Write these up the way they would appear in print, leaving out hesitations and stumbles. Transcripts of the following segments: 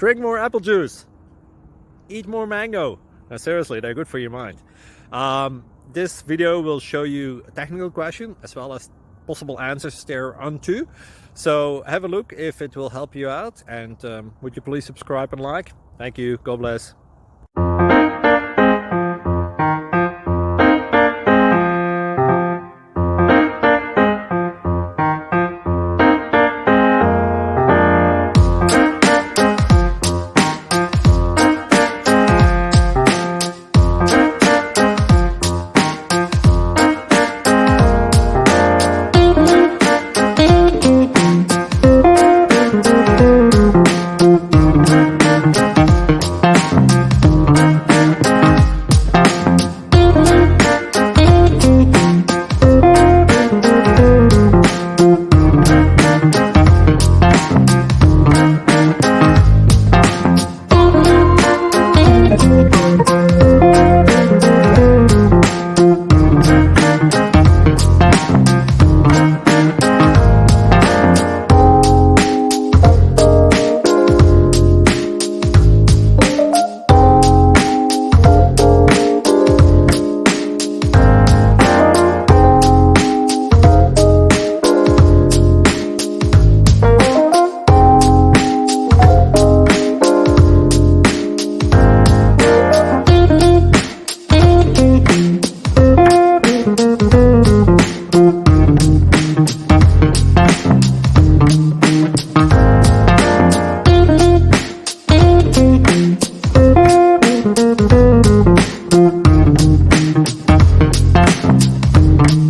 Drink more apple juice. Eat more mango. Now, seriously, they're good for your mind. This video will show you a technical question as well as possible answers thereunto. So have a look if it will help you out, and would you please subscribe and like? Thank you. God bless.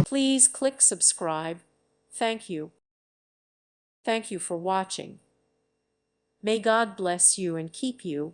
Please click subscribe. Thank you. Thank you for watching. May God bless you and keep you.